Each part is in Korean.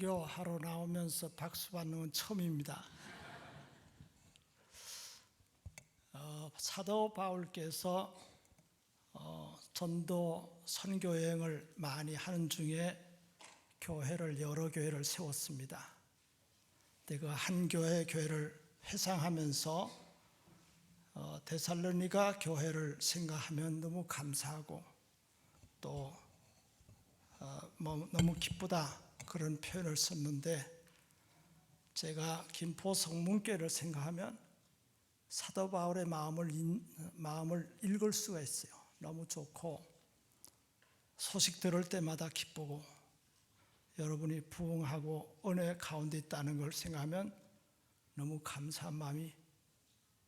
설교하러 나오면서 박수 받는 건 처음입니다. 사도 바울께서 전도 선교 여행을 많이 하는 중에 여러 교회를 세웠습니다. 근데 그 한 교회를 회상하면서 데살로니가 교회를 생각하면 너무 감사하고 또 너무 기쁘다 그런 표현을 썼는데, 제가 김포 성문교회를 생각하면 사도 바울의 마음을 읽을 수가 있어요. 너무 좋고 소식 들을 때마다 기쁘고 여러분이 부흥하고 은혜 가운데 있다는 걸 생각하면 너무 감사한 마음이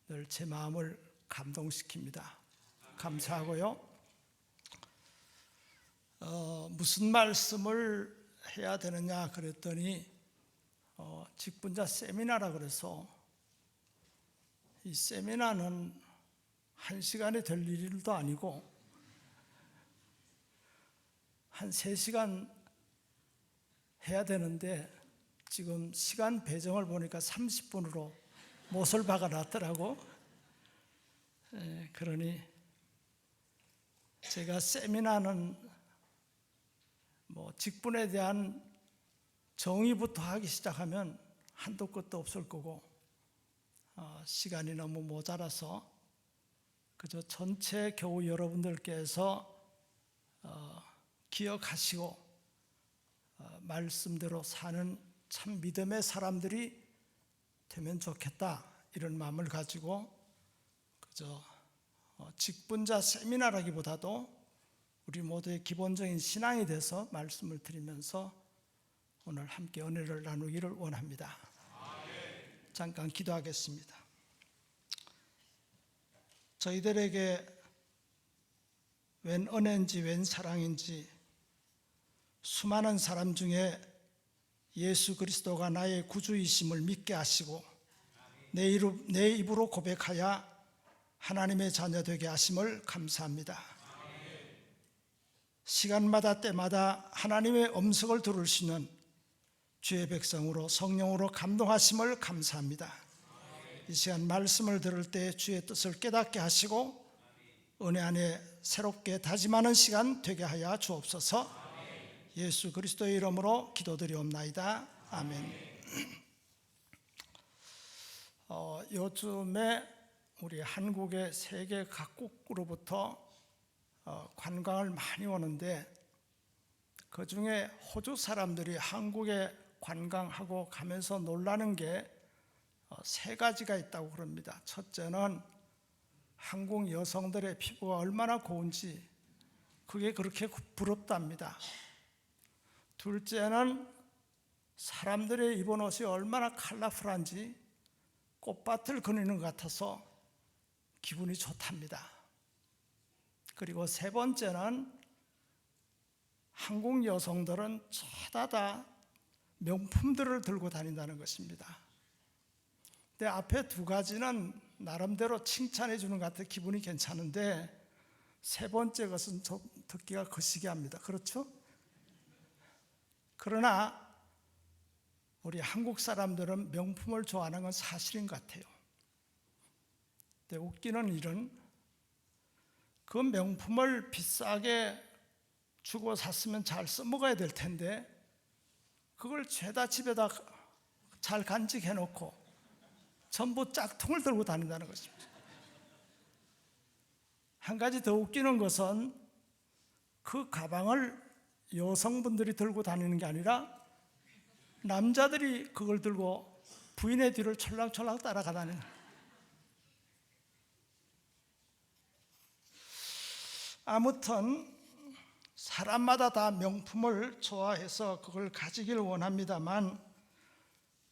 늘 제 마음을 감동시킵니다. 감사하고요. 무슨 말씀을 해야 되느냐 그랬더니 직분자 세미나라 그래서, 이 세미나는 1시간이 될 일도 아니고 한 3시간 해야 되는데 지금 시간 배정을 보니까 30분으로 못을 박아놨더라고. 그러니 제가 세미나는 직분에 대한 정의부터 하기 시작하면 한도 끝도 없을 거고 시간이 너무 모자라서 그저 전체 교우 여러분들께서 기억하시고 말씀대로 사는 참 믿음의 사람들이 되면 좋겠다, 이런 마음을 가지고 그저 직분자 세미나라기보다도 우리 모두의 기본적인 신앙이 돼서 말씀을 드리면서 오늘 함께 은혜를 나누기를 원합니다. 잠깐 기도하겠습니다. 저희들에게 웬 은혜인지 웬 사랑인지 수많은 사람 중에 예수 그리스도가 나의 구주이심을 믿게 하시고 내 입으로 고백하여 하나님의 자녀 되게 하심을 감사합니다. 시간마다 때마다 하나님의 음성을 들을 수 있는 주의 백성으로 성령으로 감동하심을 감사합니다. 이 시간 말씀을 들을 때 주의 뜻을 깨닫게 하시고 은혜 안에 새롭게 다짐하는 시간 되게 하여 주옵소서. 예수 그리스도의 이름으로 기도드리옵나이다. 아멘. 요즘에 우리 한국의 세계 각국으로부터 관광을 많이 오는데, 그 중에 호주 사람들이 한국에 관광하고 가면서 놀라는 게 3가지가 있다고 그럽니다. 첫째는 한국 여성들의 피부가 얼마나 고운지 그게 그렇게 부럽답니다. 둘째는 사람들의 입은 옷이 얼마나 컬러풀한지 꽃밭을 거니는 것 같아서 기분이 좋답니다. 그리고 3번째는 한국 여성들은 죄다 다 명품들을 들고 다닌다는 것입니다. 근데 앞에 2가지는 나름대로 칭찬해 주는 것 같아 기분이 괜찮은데, 3번째 것은 좀 듣기가 거시기합니다. 그렇죠? 그러나 우리 한국 사람들은 명품을 좋아하는 건 사실인 것 같아요. 근데 웃기는 일은 그 명품을 비싸게 주고 샀으면 잘 써먹어야 될 텐데 그걸 죄다 집에다 잘 간직해 놓고 전부 짝퉁을 들고 다닌다는 것입니다. 한 가지 더 웃기는 것은 그 가방을 여성분들이 들고 다니는 게 아니라 남자들이 그걸 들고 부인의 뒤를 철랑철랑 따라가다니는. 아무튼 사람마다 다 명품을 좋아해서 그걸 가지기를 원합니다만,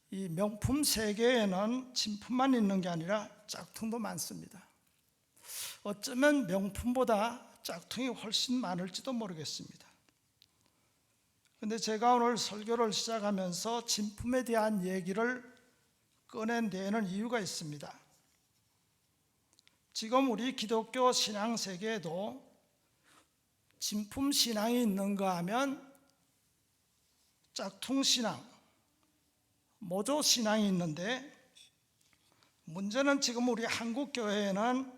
이 명품 세계에는 진품만 있는 게 아니라 짝퉁도 많습니다. 어쩌면 명품보다 짝퉁이 훨씬 많을지도 모르겠습니다. 그런데 제가 오늘 설교를 시작하면서 진품에 대한 얘기를 꺼내는 이유가 있습니다. 지금 우리 기독교 신앙 세계에도 진품 신앙이 있는가 하면 짝퉁 신앙, 모조 신앙이 있는데, 문제는 지금 우리 한국 교회에는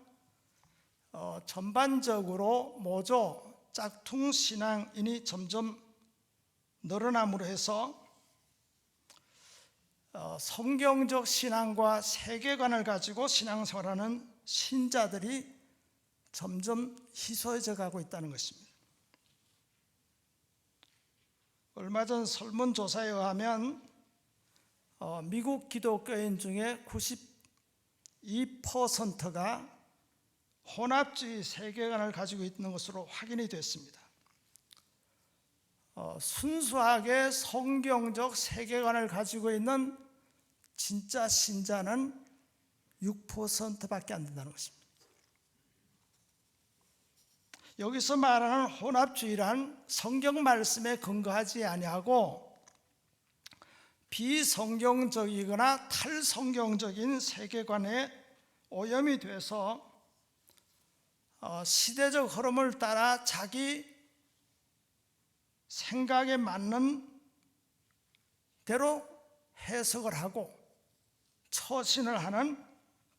전반적으로 모조 짝퉁 신앙인이 점점 늘어남으로 해서 성경적 신앙과 세계관을 가지고 신앙생활하는 신자들이 점점 희소해져 가고 있다는 것입니다. 얼마 전 설문조사에 의하면 미국 기독교인 중에 92%가 혼합주의 세계관을 가지고 있는 것으로 확인이 됐습니다. 순수하게 성경적 세계관을 가지고 있는 진짜 신자는 6%밖에 안 된다는 것입니다. 여기서 말하는 혼합주의란 성경 말씀에 근거하지 아니하고 비성경적이거나 탈성경적인 세계관에 오염이 돼서 시대적 흐름을 따라 자기 생각에 맞는 대로 해석을 하고 처신을 하는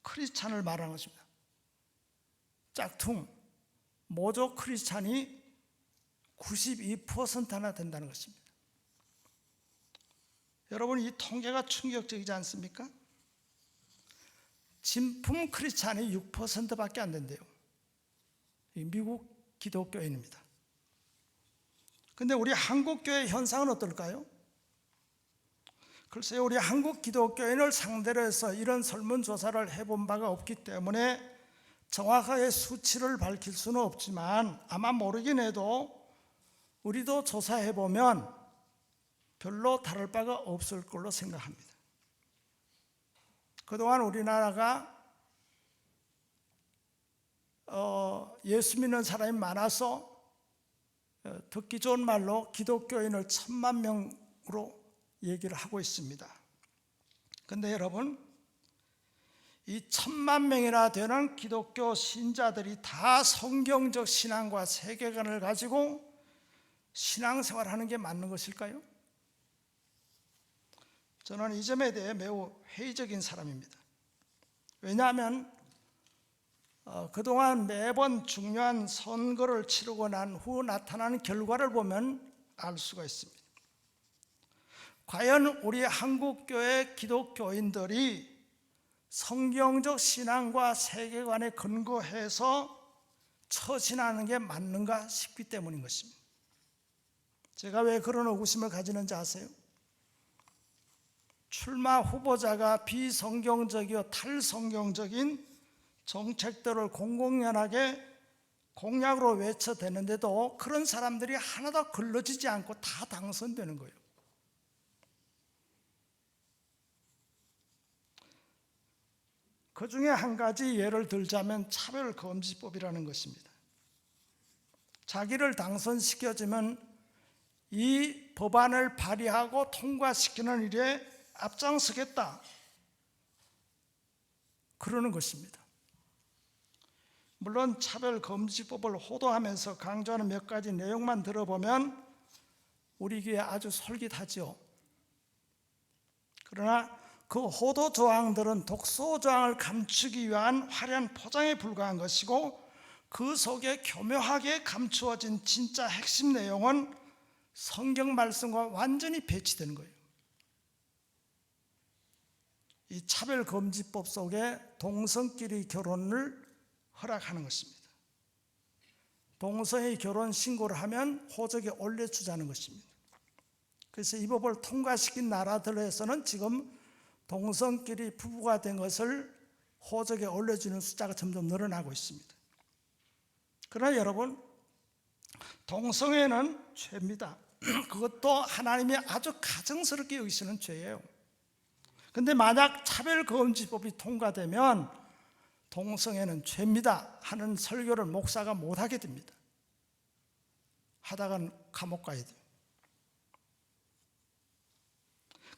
크리스찬을 말하는 것입니다. 짝퉁, 모조 크리스찬이 92%나 된다는 것입니다. 여러분, 이 통계가 충격적이지 않습니까? 진품 크리스찬이 6%밖에 안 된대요. 미국 기독교인입니다. 근데 우리 한국 교회 현상은 어떨까요? 글쎄요, 우리 한국 기독교인을 상대로 해서 이런 설문조사를 해본 바가 없기 때문에 정확하게 수치를 밝힐 수는 없지만 아마 모르긴 해도 우리도 조사해보면 별로 다를 바가 없을 걸로 생각합니다. 그동안 우리나라가 예수 믿는 사람이 많아서 듣기 좋은 말로 기독교인을 1000만 명으로 얘기를 하고 있습니다. 그런데 여러분, 이 1000만 명이나 되는 기독교 신자들이 다 성경적 신앙과 세계관을 가지고 신앙생활하는 게 맞는 것일까요? 저는 이 점에 대해 매우 회의적인 사람입니다. 왜냐하면 그동안 매번 중요한 선거를 치르고 난 후 나타나는 결과를 보면 알 수가 있습니다. 과연 우리 한국교회 기독교인들이 성경적 신앙과 세계관에 근거해서 처신하는 게 맞는가 싶기 때문인 것입니다. 제가 왜 그런 의구심을 가지는지 아세요? 출마 후보자가 비성경적이고 탈성경적인 정책들을 공공연하게 공약으로 외쳐대는데도 그런 사람들이 하나도 걸러지지 않고 다 당선되는 거예요. 그 중에 한 가지 예를 들자면 차별금지법이라는 것입니다. 자기를 당선시켜주면 이 법안을 발의하고 통과시키는 일에 앞장서겠다, 그러는 것입니다. 물론 차별금지법을 호도하면서 강조하는 몇 가지 내용만 들어보면 우리 교회 아주 솔깃하죠. 그러나 그 호도 조항들은 독소 조항을 감추기 위한 화려한 포장에 불과한 것이고, 그 속에 교묘하게 감추어진 진짜 핵심 내용은 성경 말씀과 완전히 배치되는 거예요. 이 차별금지법 속에 동성끼리 결혼을 허락하는 것입니다. 동성애 결혼 신고를 하면 호적에 올려주자는 것입니다. 그래서 이 법을 통과시킨 나라들에서는 지금 동성끼리 부부가 된 것을 호적에 올려주는 숫자가 점점 늘어나고 있습니다. 그러나 여러분, 동성애는 죄입니다. 그것도 하나님이 아주 가증스럽게 여기시는 죄예요. 그런데 만약 차별금지법이 통과되면 동성애는 죄입니다 하는 설교를 목사가 못하게 됩니다. 하다간 감옥 가야 돼요.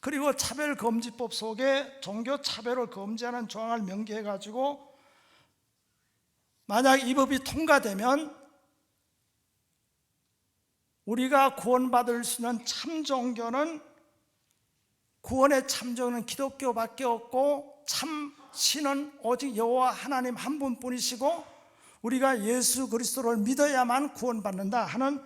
그리고 차별금지법 속에 종교차별을 금지하는 조항을 명기해가지고 만약 이 법이 통과되면 우리가 구원받을 수 있는 참 종교는 구원의 참조는 기독교밖에 없고 참 신은 오직 여호와 하나님 한 분뿐이시고 우리가 예수 그리스도를 믿어야만 구원받는다 하는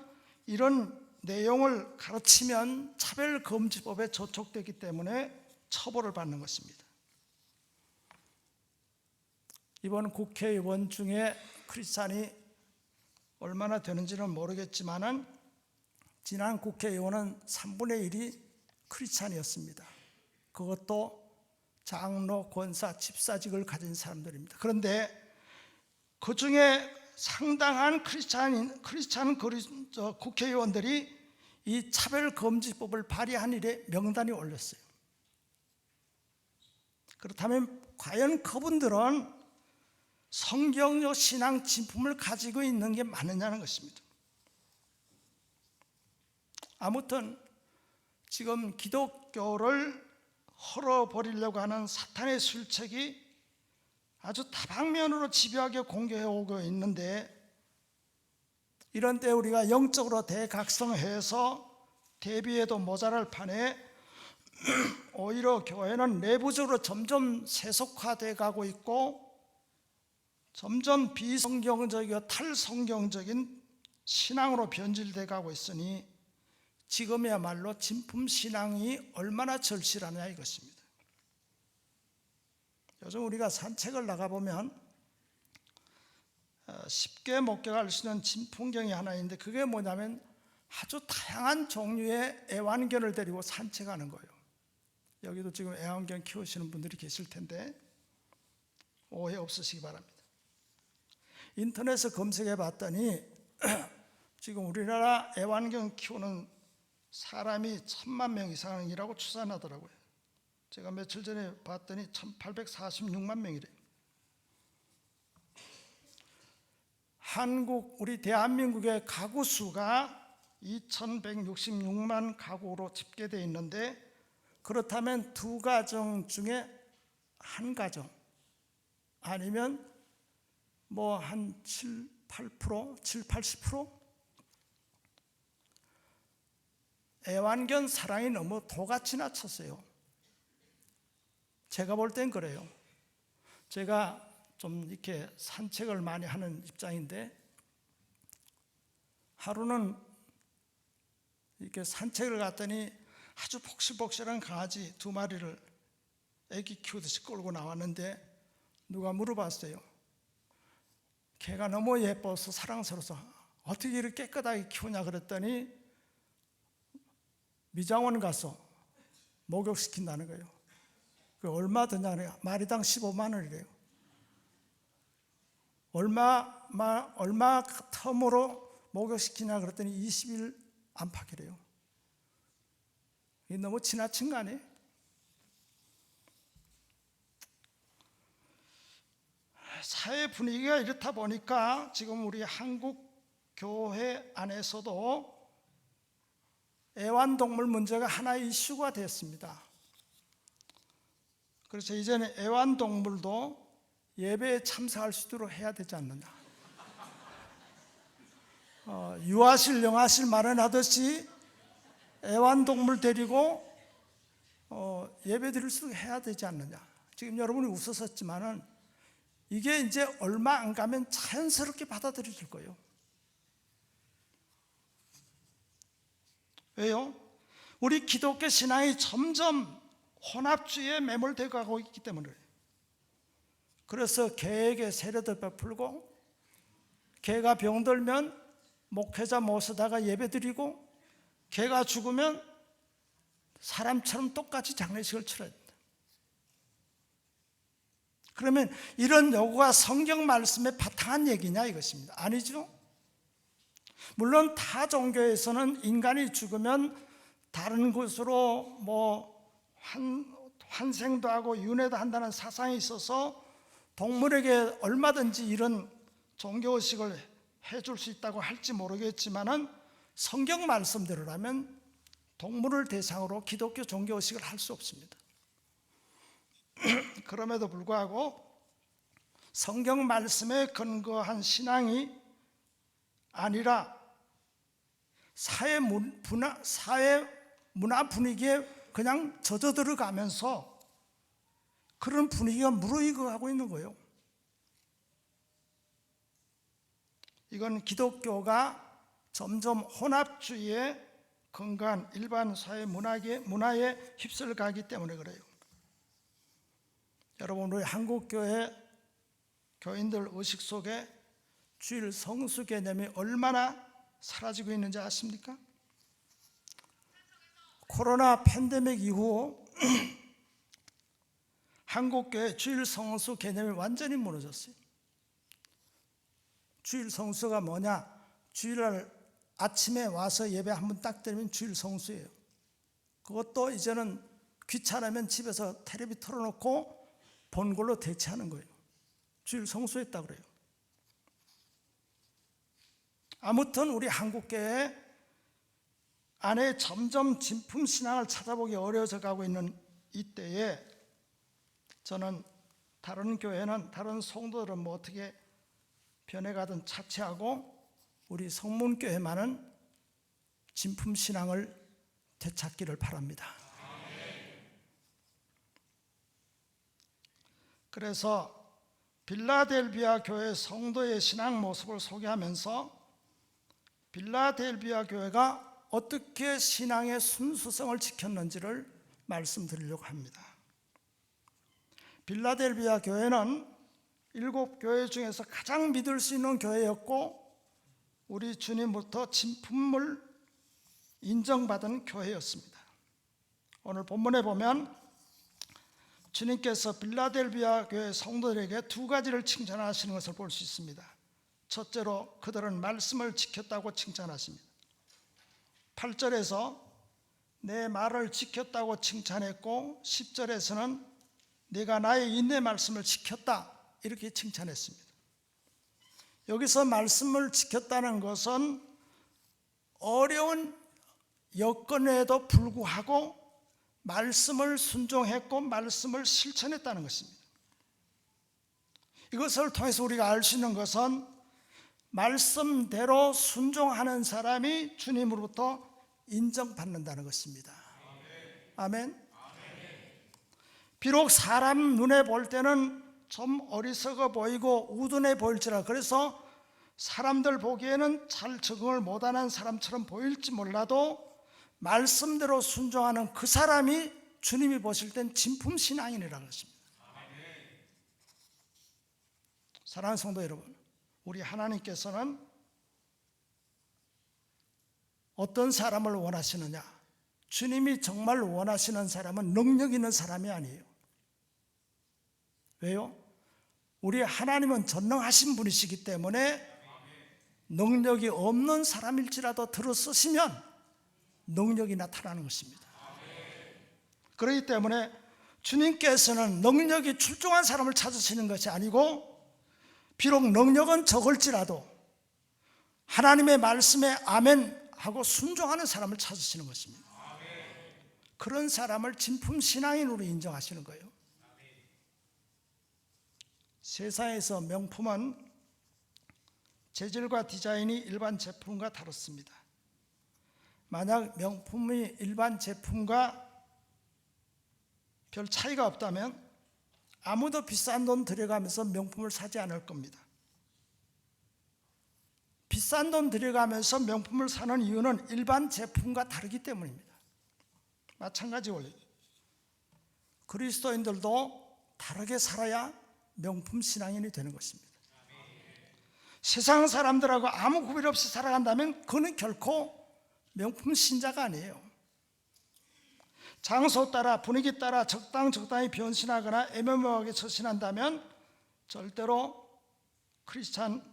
이런 내용을 가르치면 차별금지법에 저촉되기 때문에 처벌을 받는 것입니다. 이번 국회의원 중에 크리스찬이 얼마나 되는지는 모르겠지만 지난 국회의원은 3분의 1이 크리스찬이었습니다. 그것도 장로, 권사, 집사직을 가진 사람들입니다. 그런데 그 중에 상당한 크리스찬 국회의원들이 이 차별금지법을 발의한 일에 명단이 올렸어요. 그렇다면 과연 그분들은 성경적 신앙 진품을 가지고 있는 게 맞느냐는 것입니다. 아무튼 지금 기독교를 헐어버리려고 하는 사탄의 술책이 아주 다방면으로 집요하게 공격해 오고 있는데, 이런 때 우리가 영적으로 대각성해서 대비해도 모자랄 판에 오히려 교회는 내부적으로 점점 세속화돼 가고 있고 점점 비성경적이고 탈성경적인 신앙으로 변질돼 가고 있으니 지금이야말로 진품신앙이 얼마나 절실하냐 이것입니다. 요즘 우리가 산책을 나가보면 쉽게 목격할 수 있는 진풍경이 하나 있는데, 그게 뭐냐면 아주 다양한 종류의 애완견을 데리고 산책하는 거예요. 여기도 지금 애완견 키우시는 분들이 계실 텐데 오해 없으시기 바랍니다. 인터넷에 검색해 봤더니 지금 우리나라 애완견 키우는 사람이 1000만 명 이상이라고 추산하더라고요. 제가 며칠 전에 봤더니 1846만 명이래요. 우리 대한민국의 가구 수가 2166만 가구로 집계되어 있는데, 그렇다면 두 가정 중에 한 가정 아니면 뭐 한 7, 8%, 7, 80% 애완견 사랑이 너무 도가 지나쳤어요. 제가 볼 땐 그래요. 제가 좀 이렇게 산책을 많이 하는 입장인데, 하루는 이렇게 산책을 갔더니 아주 복실복실한 강아지 2마리를 애기 키우듯이 끌고 나왔는데, 누가 물어봤어요. 걔가 너무 예뻐서 사랑스러워서 어떻게 이렇게 깨끗하게 키우냐 그랬더니 미장원 가서 목욕시킨다는 거예요. 그 얼마 드냐고요? 마리당 15만 원이래요. 얼마 텀으로 목욕시키냐 그랬더니 20일 안팎이래요. 이게 너무 지나친 거 아니에요? 사회 분위기가 이렇다 보니까 지금 우리 한국 교회 안에서도 애완동물 문제가 하나의 이슈가 됐습니다. 그래서 이제는 애완동물도 예배에 참석할 수 있도록 해야 되지 않느냐. 유아실, 영아실 마련하듯이 애완동물 데리고 예배 드릴 수 있도록 해야 되지 않느냐. 지금 여러분이 웃었었지만은 이게 이제 얼마 안 가면 자연스럽게 받아들여질 거예요. 왜요? 우리 기독교 신앙이 점점 혼합주의에 매몰되어 가고 있기 때문에. 그래서 개에게 세례를 베풀고, 개가 병들면 목회자 모시다가 예배드리고, 개가 죽으면 사람처럼 똑같이 장례식을 치러야 된다. 그러면 이런 요구가 성경 말씀에 바탕한 얘기냐 이것입니다. 아니죠. 물론 타 종교에서는 인간이 죽으면 다른 곳으로 환생도 하고 윤회도 한다는 사상이 있어서 동물에게 얼마든지 이런 종교의식을 해줄 수 있다고 할지 모르겠지만은 성경 말씀대로라면 동물을 대상으로 기독교 종교의식을 할 수 없습니다. 그럼에도 불구하고 성경 말씀에 근거한 신앙이 아니라 사회 문화 분위기에 그냥 젖어 들어가면서 그런 분위기가 무르익어가고 있는 거예요. 이건 기독교가 점점 혼합주의에 건강한 일반 사회 문화에 휩쓸려가기 때문에 그래요. 여러분, 우리 한국교회 교인들 의식 속에 주일 성수 개념이 얼마나 사라지고 있는지 아십니까? 코로나 팬데믹 이후 한국교회 주일 성수 개념이 완전히 무너졌어요. 주일 성수가 뭐냐? 주일날 아침에 와서 예배 한번 딱 드리면 주일 성수예요. 그것도 이제는 귀찮으면 집에서 텔레비 틀어놓고 본 걸로 대체하는 거예요. 주일 성수했다고 그래요. 아무튼 우리 한국교회 안에 점점 진품신앙을 찾아보기 어려워져 가고 있는 이때에 저는 다른 교회는, 다른 성도들은 뭐 어떻게 변해가든 차치하고 우리 성문교회만은 진품신앙을 되찾기를 바랍니다. 그래서 빌라델비아 교회 성도의 신앙 모습을 소개하면서 빌라델비아 교회가 어떻게 신앙의 순수성을 지켰는지를 말씀드리려고 합니다. 빌라델비아 교회는 7교회 중에서 가장 믿을 수 있는 교회였고 우리 주님부터 진품을 인정받은 교회였습니다. 오늘 본문에 보면 주님께서 빌라델비아 교회 성도들에게 2가지를 칭찬하시는 것을 볼 수 있습니다. 첫째로 그들은 말씀을 지켰다고 칭찬하십니다. 8절에서 내 말을 지켰다고 칭찬했고 10절에서는 내가 나의 인내 말씀을 지켰다 이렇게 칭찬했습니다. 여기서 말씀을 지켰다는 것은 어려운 여건에도 불구하고 말씀을 순종했고 말씀을 실천했다는 것입니다. 이것을 통해서 우리가 알 수 있는 것은 말씀대로 순종하는 사람이 주님으로부터 인정받는다는 것입니다. 아멘. 비록 사람 눈에 볼 때는 좀 어리석어 보이고 우둔해 보일지라, 그래서 사람들 보기에는 잘 적응을 못하는 사람처럼 보일지 몰라도 말씀대로 순종하는 그 사람이 주님이 보실 땐 진품신앙인이라는 것입니다. 사랑하는 성도 여러분, 우리 하나님께서는 어떤 사람을 원하시느냐? 주님이 정말 원하시는 사람은 능력 있는 사람이 아니에요. 왜요? 우리 하나님은 전능하신 분이시기 때문에 능력이 없는 사람일지라도 들어서시면 능력이 나타나는 것입니다. 그렇기 때문에 주님께서는 능력이 출중한 사람을 찾으시는 것이 아니고 비록 능력은 적을지라도 하나님의 말씀에 아멘 하고 순종하는 사람을 찾으시는 것입니다. 그런 사람을 진품신앙인으로 인정하시는 거예요. 세상에서 명품은 재질과 디자인이 일반 제품과 다릅니다. 만약 명품이 일반 제품과 별 차이가 없다면 아무도 비싼 돈 들여가면서 명품을 사지 않을 겁니다. 비싼 돈 들여가면서 명품을 사는 이유는 일반 제품과 다르기 때문입니다. 마찬가지 원리. 그리스도인들도 다르게 살아야 명품 신앙인이 되는 것입니다. 세상 사람들하고 아무 구별 없이 살아간다면 그는 결코 명품 신자가 아니에요. 장소 따라 분위기 따라 적당히 변신하거나 애매모호하게 처신한다면 절대로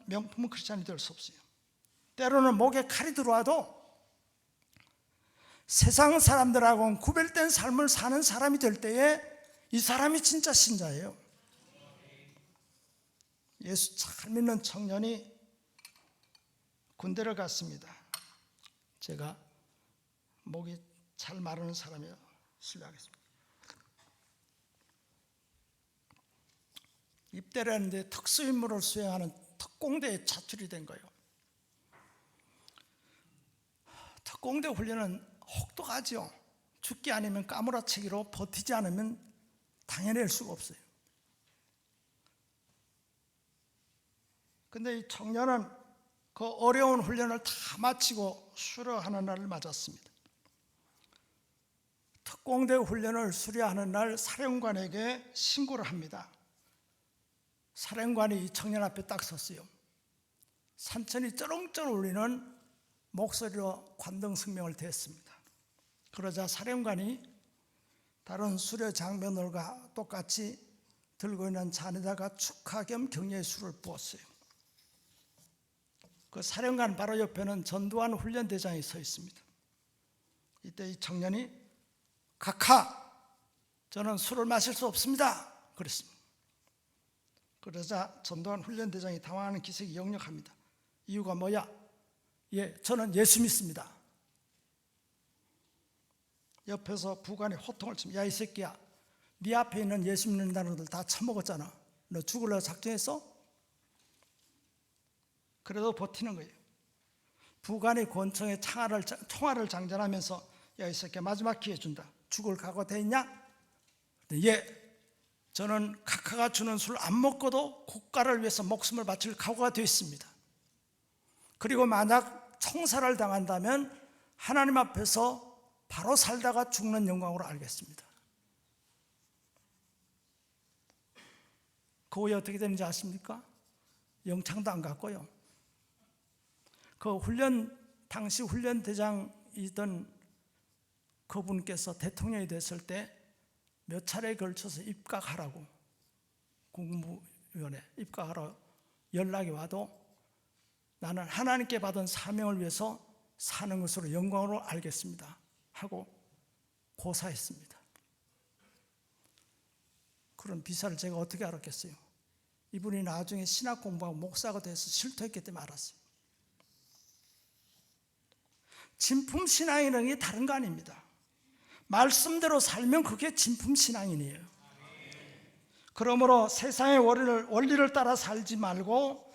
명품 크리스찬이 될 수 없어요. 때로는 목에 칼이 들어와도 세상 사람들하고는 구별된 삶을 사는 사람이 될 때에 이 사람이 진짜 신자예요. 예수 잘 믿는 청년이 군대를 갔습니다. 제가 목이 잘 마르는 사람이라 실례하겠습니다. 입대를 했는데 특수임무를 수행하는 특공대에 차출이 된 거예요. 특공대 훈련은 혹독하죠. 죽기 아니면 까무라치기로 버티지 않으면 당해낼 수가 없어요. 근데 이 청년은 그 어려운 훈련을 다 마치고 수료하는 날을 맞았습니다. 특공대 훈련을 수료하는 날 사령관에게 신고를 합니다. 사령관이 이 청년 앞에 딱 섰어요. 산천이 쩌렁쩌렁 울리는 목소리로 관등성명을 대했습니다. 그러자 사령관이 다른 수료 장병들과 똑같이 들고 있는 잔에다가 축하 겸 격려의 술을 부었어요. 그 사령관 바로 옆에는 전두환 훈련대장이 서 있습니다. 이때 이 청년이 각하, 저는 술을 마실 수 없습니다 그랬습니다. 그러자 전두환 훈련대장이 당황하는 기색이 역력합니다. 이유가 뭐야? 예, 저는 예수 믿습니다. 옆에서 부관이 호통을 칩니다. 야, 이 새끼야, 네 앞에 있는 예수 믿는다는 놈들 다 처먹었잖아. 너 죽으려고 작정했어? 그래도 버티는 거예요. 부관이 권총에 총알을 장전하면서 야, 이 새끼야, 마지막 기회 준다. 죽을 각오 돼 있냐? 예, 저는 각하가 주는 술 안 먹고도 국가를 위해서 목숨을 바칠 각오가 되어 있습니다. 그리고 만약 총살을 당한다면 하나님 앞에서 바로 살다가 죽는 영광으로 알겠습니다. 그 후에 어떻게 되는지 아십니까? 영창도 안 갔고요. 그 당시 훈련대장이던 그분께서 대통령이 됐을 때 몇 차례에 걸쳐서 입각하라고, 국무위원회 입각하라고 연락이 와도 나는 하나님께 받은 사명을 위해서 사는 것으로 영광으로 알겠습니다 하고 고사했습니다. 그런 비사를 제가 어떻게 알았겠어요? 이분이 나중에 신학 공부하고 목사가 돼서 실토했기 때문에 알았어요. 진품신앙이라는 게 다른 거 아닙니다. 말씀대로 살면 그게 진품신앙이에요. 그러므로 세상의 원리를 따라 살지 말고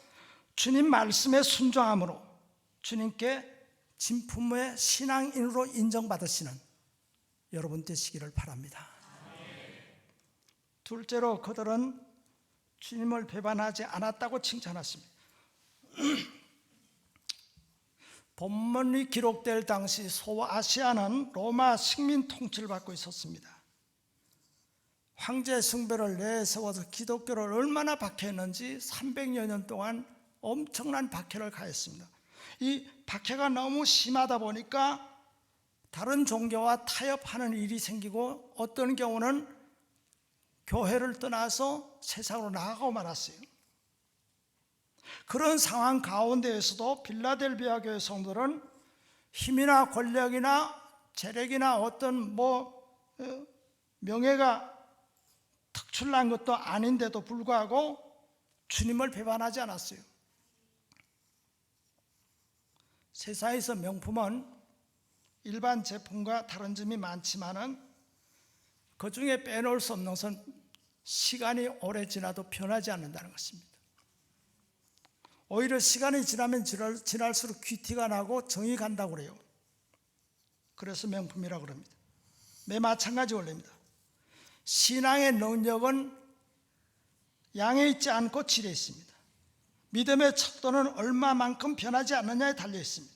주님 말씀에 순종함으로 주님께 진품의 신앙인으로 인정받으시는 여러분 되시기를 바랍니다. 둘째로 그들은 주님을 배반하지 않았다고 칭찬하십니다. 본문이 기록될 당시 소아시아는 로마 식민 통치를 받고 있었습니다. 황제 숭배를 내세워서 기독교를 얼마나 박해했는지 300여 년 동안 엄청난 박해를 가했습니다. 이 박해가 너무 심하다 보니까 다른 종교와 타협하는 일이 생기고 어떤 경우는 교회를 떠나서 세상으로 나가고 말았어요. 그런 상황 가운데에서도 빌라델비아 교회 성도들은 힘이나 권력이나 재력이나 어떤 명예가 특출난 것도 아닌데도 불구하고 주님을 배반하지 않았어요. 세상에서 명품은 일반 제품과 다른 점이 많지만은 그 중에 빼놓을 수 없는 것은 시간이 오래 지나도 변하지 않는다는 것입니다. 오히려 시간이 지나면 지날수록 귀티가 나고 정이 간다고 그래요. 그래서 명품이라고 그럽니다. 매 마찬가지 원리입니다. 신앙의 능력은 양에 있지 않고 질에 있습니다. 믿음의 척도는 얼마만큼 변하지 않느냐에 달려 있습니다.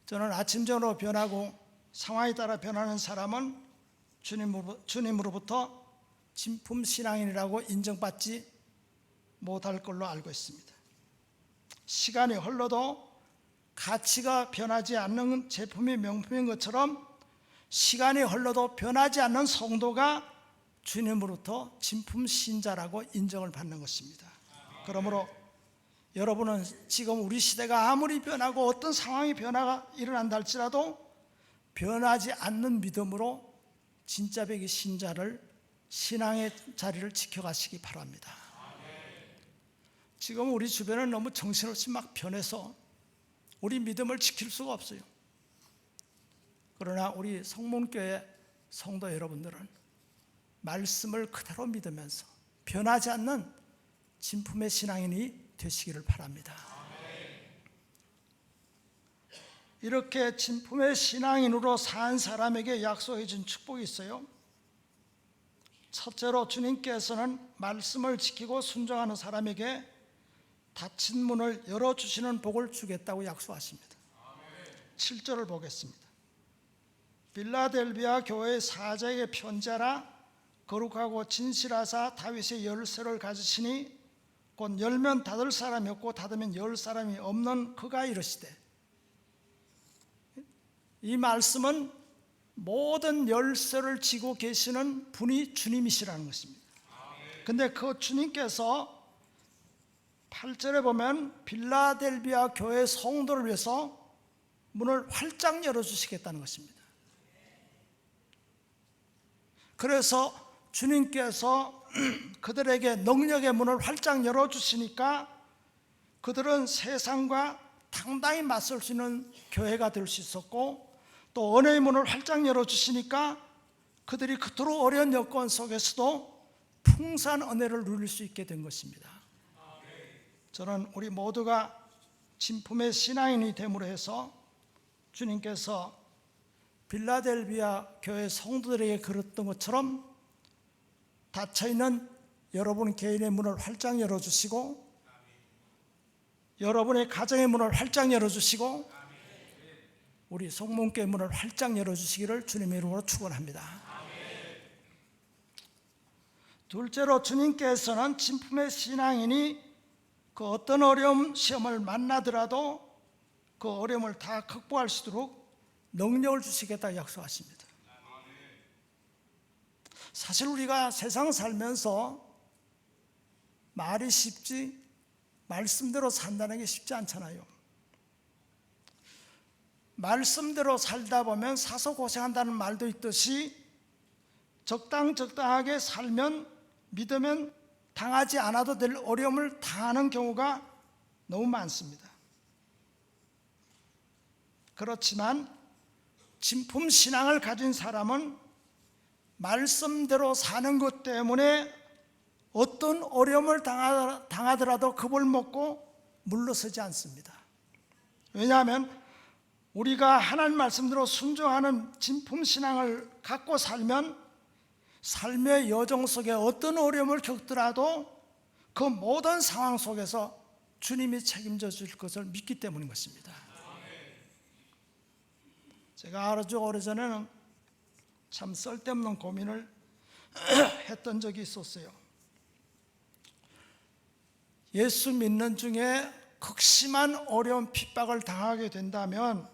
저는 아침 저녁으로 변하고 상황에 따라 변하는 사람은 주님으로부터 진품신앙인이라고 인정받지 못할 걸로 알고 있습니다. 시간이 흘러도 가치가 변하지 않는 제품이 명품인 것처럼 시간이 흘러도 변하지 않는 성도가 주님으로부터 진품신자라고 인정을 받는 것입니다. 그러므로 여러분은 지금 우리 시대가 아무리 변하고 어떤 상황이 변화가 일어난다 할지라도 변하지 않는 믿음으로 진짜 백의 신자를 신앙의 자리를 지켜가시기 바랍니다. 지금 우리 주변은 너무 정신없이 막 변해서 우리 믿음을 지킬 수가 없어요. 그러나 우리 성문교회 성도 여러분들은 말씀을 그대로 믿으면서 변하지 않는 진품의 신앙인이 되시기를 바랍니다. 이렇게 진품의 신앙인으로 산 사람에게 약속해 준 축복이 있어요. 첫째로 주님께서는 말씀을 지키고 순종하는 사람에게 닫힌 문을 열어주시는 복을 주겠다고 약속하십니다. 7절을 보겠습니다. 빌라델비아 교회의 사자에게 편지하라. 거룩하고 진실하사 다윗의 열쇠를 가지시니 곧 열면 닫을 사람이 없고 닫으면 열 사람이 없는 그가 이르시되. 이 말씀은 모든 열쇠를 쥐고 계시는 분이 주님이시라는 것입니다. 근데 그 주님께서 8절에 보면 빌라델비아 교회 성도를 위해서 문을 활짝 열어주시겠다는 것입니다. 그래서 주님께서 그들에게 능력의 문을 활짝 열어주시니까 그들은 세상과 당당히 맞설 수 있는 교회가 될 수 있었고, 또 은혜의 문을 활짝 열어주시니까 그들이 그토록 어려운 여건 속에서도 풍성한 은혜를 누릴 수 있게 된 것입니다. 저는 우리 모두가 진품의 신앙인이 됨으로 해서 주님께서 빌라델비아 교회 성도들에게 그랬던 것처럼 닫혀있는 여러분 개인의 문을 활짝 열어주시고, 여러분의 가정의 문을 활짝 열어주시고, 우리 성문교의 문을 활짝 열어주시기를 주님의 이름으로 축원합니다. 둘째로 주님께서는 진품의 신앙인이 그 어떤 어려움 시험을 만나더라도 그 어려움을 다 극복할 수 있도록 능력을 주시겠다 약속하십니다. 사실 우리가 세상 살면서 말이 쉽지 말씀대로 산다는 게 쉽지 않잖아요. 말씀대로 살다 보면 사서 고생한다는 말도 있듯이 적당하게 살면 믿으면 당하지 않아도 될 어려움을 당하는 경우가 너무 많습니다. 그렇지만 진품 신앙을 가진 사람은 말씀대로 사는 것 때문에 어떤 어려움을 당하더라도 겁을 먹고 물러서지 않습니다. 왜냐하면 우리가 하나님 말씀대로 순종하는 진품 신앙을 갖고 살면 삶의 여정 속에 어떤 어려움을 겪더라도 그 모든 상황 속에서 주님이 책임져 줄 것을 믿기 때문인 것입니다. 제가 아주 오래전에는 참 쓸데없는 고민을 했던 적이 있었어요. 예수 믿는 중에 극심한 어려운 핍박을 당하게 된다면,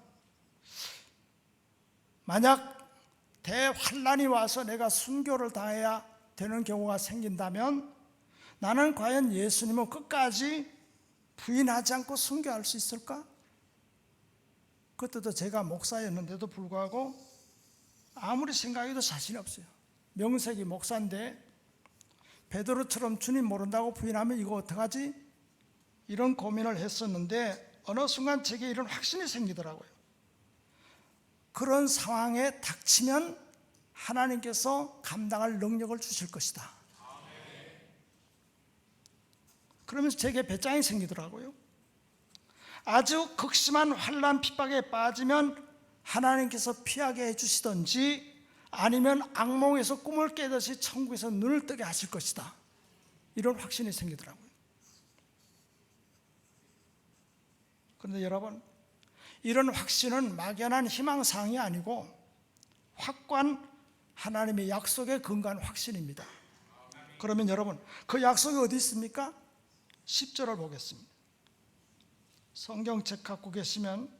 만약 대환란이 와서 내가 순교를 당해야 되는 경우가 생긴다면 나는 과연 예수님을 끝까지 부인하지 않고 순교할 수 있을까? 그때도 제가 목사였는데도 불구하고 아무리 생각해도 자신이 없어요. 명색이 목사인데 베드로처럼 주님 모른다고 부인하면 이거 어떡하지? 이런 고민을 했었는데 어느 순간 제게 이런 확신이 생기더라고요. 그런 상황에 닥치면 하나님께서 감당할 능력을 주실 것이다. 그러면서 제게 배짱이 생기더라고요. 아주 극심한 환난 핍박에 빠지면 하나님께서 피하게 해주시든지 아니면 악몽에서 꿈을 깨듯이 천국에서 눈을 뜨게 하실 것이다. 이런 확신이 생기더라고요. 그런데 여러분, 이런 확신은 막연한 희망사항이 아니고 확고한 하나님의 약속에 근거한 확신입니다. 그러면 여러분, 그 약속이 어디 있습니까? 10절을 보겠습니다. 성경책 갖고 계시면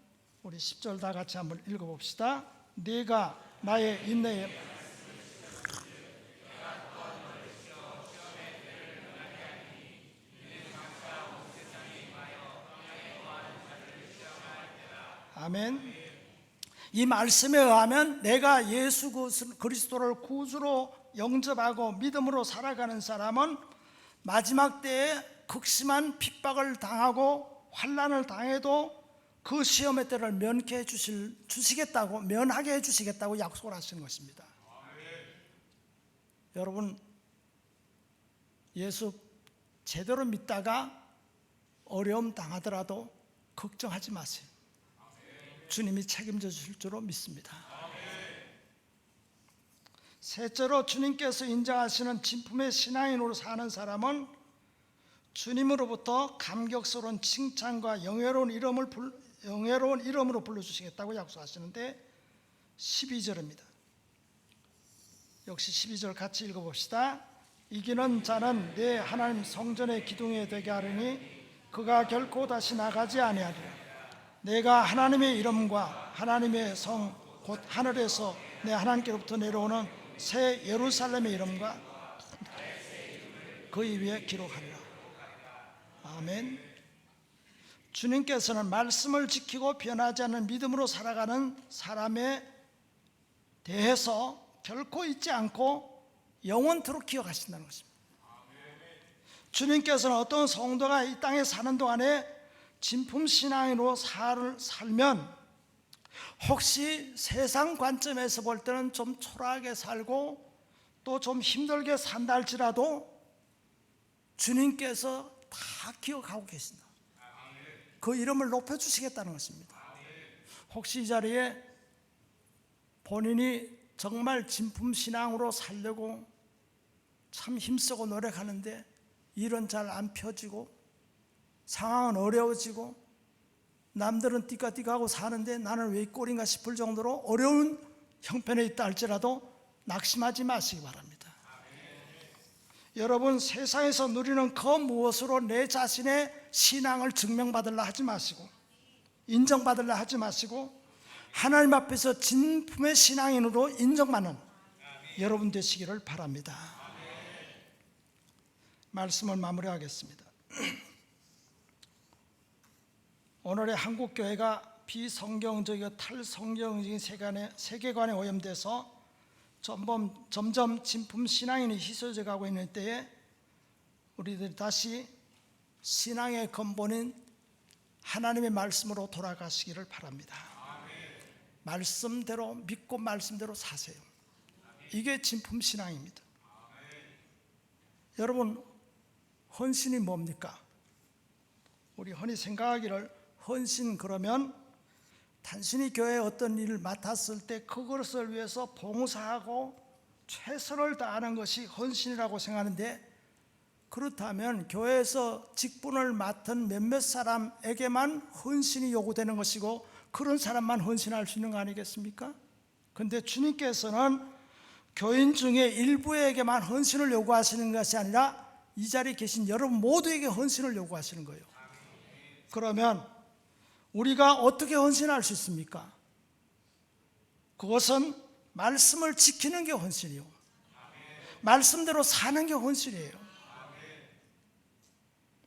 우리 10절 다 같이 한번 읽어봅시다. 네가 나의 인내에 아멘. 이 말씀에 의하면 내가 예수 그리스도를 구주로 영접하고 믿음으로 살아가는 사람은 마지막 때에 극심한 핍박을 당하고 환난을 당해도 그 시험의 때를 면하게 해주시겠다고 약속을 하시는 것입니다. 여러분, 예수 제대로 믿다가 어려움 당하더라도 걱정하지 마세요. 주님이 책임져 주실 줄로 믿습니다. 셋째로 주님께서 인정하시는 진품의 신앙인으로 사는 사람은 주님으로부터 감격스러운 칭찬과 영예로운 이름으로 불러주시겠다고 약속하시는데 12절입니다. 역시 12절 같이 읽어봅시다. 이기는 자는 내 하나님 성전의 기둥에 되게 하리니 그가 결코 다시 나가지 아니하리라. 내가 하나님의 이름과 하나님의 성 곧 하늘에서 내 하나님께로부터 내려오는 새 예루살렘의 이름과 그 위에 기록하리라. 아멘. 주님께서는 말씀을 지키고 변하지 않는 믿음으로 살아가는 사람에 대해서 결코 잊지 않고 영원토록 기억하신다는 것입니다. 주님께서는 어떤 성도가 이 땅에 사는 동안에 진품신앙으로 살면 혹시 세상 관점에서 볼 때는 좀 초라하게 살고 또 좀 힘들게 산다 할지라도 주님께서 다 기억하고 계신다. 그 이름을 높여주시겠다는 것입니다. 혹시 이 자리에 본인이 정말 진품신앙으로 살려고 참 힘쓰고 노력하는데 일은 잘 안 펴지고 상황은 어려워지고 남들은 띠까띠까하고 사는데 나는 왜 이 꼴인가 싶을 정도로 어려운 형편에 있다 할지라도 낙심하지 마시기 바랍니다. 여러분, 세상에서 누리는 그 무엇으로 내 자신의 신앙을 증명받으려 하지 마시고 인정받으려 하지 마시고 하나님 앞에서 진품의 신앙인으로 인정받는 여러분 되시기를 바랍니다. 말씀을 마무리하겠습니다. 오늘의 한국교회가 비성경적이고 탈성경적인 세계관에 오염돼서 점점 진품신앙인이 희소져 가고 있는 때에 우리들이 다시 신앙의 근본인 하나님의 말씀으로 돌아가시기를 바랍니다. 말씀대로 믿고 말씀대로 사세요. 이게 진품신앙입니다. 여러분, 헌신이 뭡니까? 우리 흔히 생각하기를 헌신 그러면 단순히 교회에 어떤 일을 맡았을 때 그것을 위해서 봉사하고 최선을 다하는 것이 헌신이라고 생각하는데, 그렇다면 교회에서 직분을 맡은 몇몇 사람에게만 헌신이 요구되는 것이고 그런 사람만 헌신할 수 있는 거 아니겠습니까? 그런데 주님께서는 교인 중에 일부에게만 헌신을 요구하시는 것이 아니라 이 자리에 계신 여러분 모두에게 헌신을 요구하시는 거예요. 그러면 우리가 어떻게 헌신할 수 있습니까? 그것은 말씀을 지키는 게 헌신이요, 말씀대로 사는 게 헌신이에요.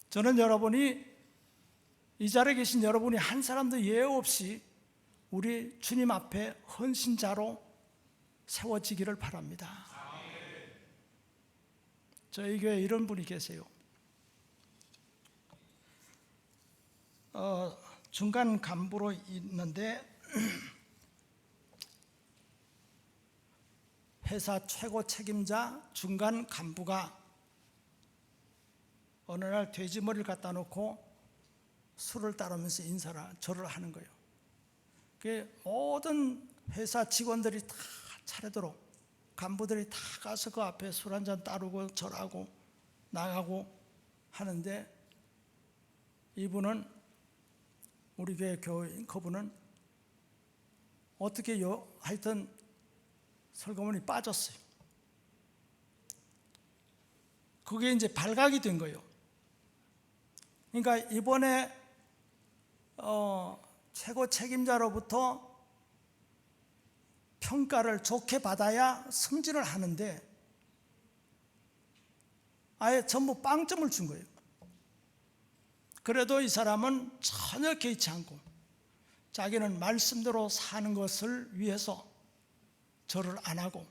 저는 여러분이, 이 자리에 계신 여러분이 한 사람도 예외 없이 우리 주님 앞에 헌신자로 세워지기를 바랍니다. 저희 교회에 이런 분이 계세요. 중간 간부로 있는데 회사 최고 책임자 중간 간부가 어느 날 돼지머리를 갖다 놓고 술을 따르면서 절을 하는 거예요. 모든 회사 직원들이 다 차례대로 간부들이 다 가서 그 앞에 술 한잔 따르고 절하고 나가고 하는데, 이분은, 우리 교회 교인 그분은 어떻게 하여튼 설거문이 빠졌어요. 그게 이제 발각이 된 거예요. 그러니까 이번에 최고 책임자로부터 평가를 좋게 받아야 승진을 하는데 아예 전부 빵점을 준 거예요. 그래도 이 사람은 전혀 개의치 않고 자기는 말씀대로 사는 것을 위해서 절을 안 하고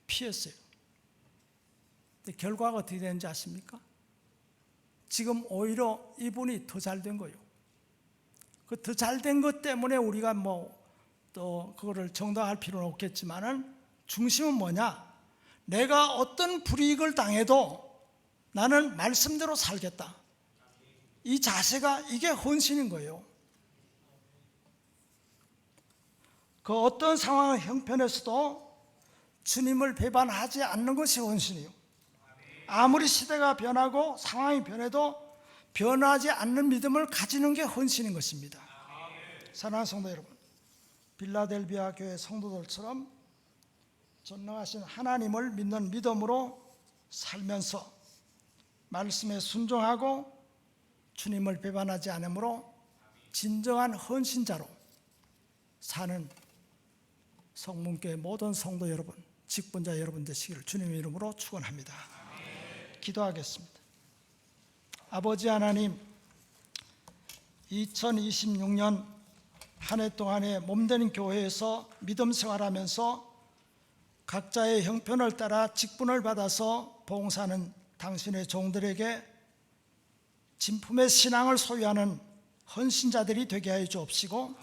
피했어요. 근데 결과가 어떻게 되는지 아십니까? 지금 오히려 이분이 더 잘된 거예요. 그 더 잘된 것 때문에 우리가 또 그거를 정당할 필요는 없겠지만은 중심은 뭐냐? 내가 어떤 불이익을 당해도 나는 말씀대로 살겠다. 이 자세가, 이게 헌신인 거예요. 그 어떤 상황 형편에서도 주님을 배반하지 않는 것이 헌신이요. 아무리 시대가 변하고 상황이 변해도 변하지 않는 믿음을 가지는 게 헌신인 것입니다. 사랑하는 성도 여러분, 빌라델비아 교회 성도들처럼 전능하신 하나님을 믿는 믿음으로 살면서 말씀에 순종하고 주님을 배반하지 않으므로 진정한 헌신자로 사는 성문교회 모든 성도 여러분, 직분자 여러분 되시기를 주님의 이름으로 축원합니다. 기도하겠습니다. 아버지 하나님, 2026년 한 해 동안에 몸되는 교회에서 믿음 생활하면서 각자의 형편을 따라 직분을 받아서 봉사하는 당신의 종들에게 진품의 신앙을 소유하는 헌신자들이 되게 하여 주옵시고,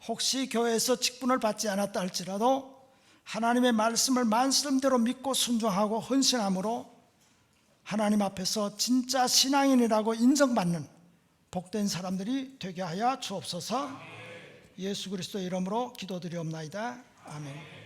혹시 교회에서 직분을 받지 않았다 할지라도 하나님의 말씀을 말씀대로 믿고 순종하고 헌신함으로 하나님 앞에서 진짜 신앙인이라고 인정받는 복된 사람들이 되게 하여 주옵소서. 예수 그리스도의 이름으로 기도드리옵나이다. 아멘.